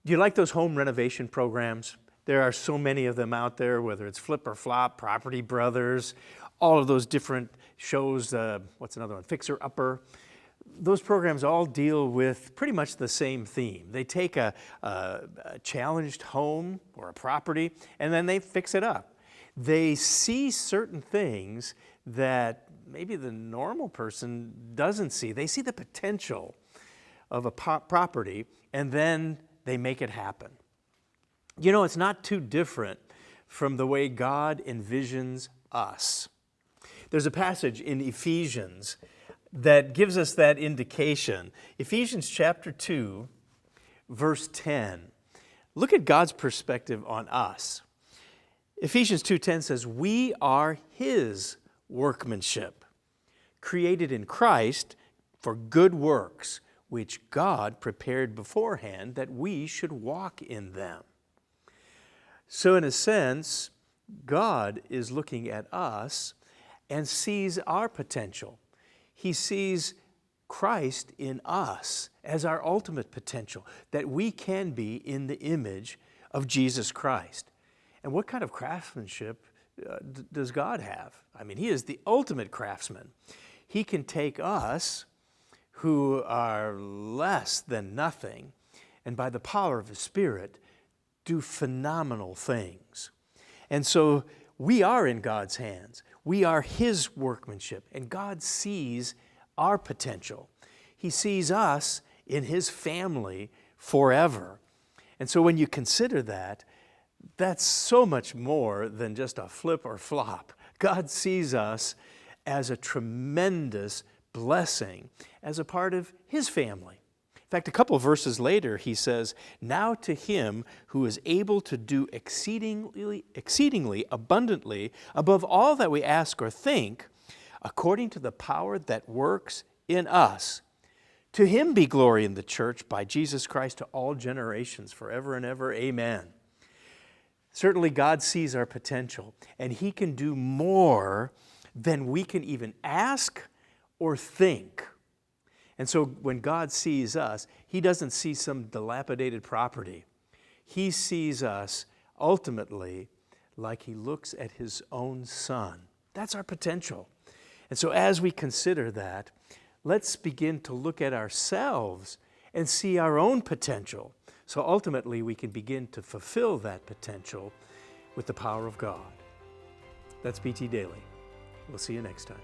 Do you like those home renovation programs? There are so many of them out there, whether it's Flip or Flop, Property Brothers, all of those different shows, what's another one, Fixer Upper. Those programs all deal with pretty much the same theme. They take a challenged home or a property and then they fix it up. They see certain things that maybe the normal person doesn't see. They see the potential of a property and then they make it happen. You know, it's not too different from the way God envisions us. There's a passage in Ephesians that gives us that indication. Ephesians chapter 2, verse 10. Look at God's perspective on us. Ephesians 2:10 says, "We are His workmanship, created in Christ for good works, which God prepared beforehand that we should walk in them." So in a sense, God is looking at us and sees our potential. He sees Christ in us as our ultimate potential, that we can be in the image of Jesus Christ. And what kind of craftsmanship does God have? I mean, He is the ultimate craftsman. He can take us who are less than nothing, and by the power of His Spirit, do phenomenal things. And so we are in God's hands. We are His workmanship, and God sees our potential. He sees us in His family forever. And so when you consider that, that's so much more than just a flip or flop. God sees us as a tremendous blessing, as a part of His family. In fact, a couple of verses later, He says, "Now to Him who is able to do exceedingly abundantly above all that we ask or think, according to the power that works in us. To Him be glory in the church by Jesus Christ to all generations, forever and ever. Amen." Certainly God sees our potential, and He can do more than we can even ask or think. And so when God sees us, He doesn't see some dilapidated property. He sees us ultimately like He looks at His own Son. That's our potential. And so as we consider that, let's begin to look at ourselves and see our own potential. So ultimately we can begin to fulfill that potential with the power of God. That's BT Daily. We'll see you next time.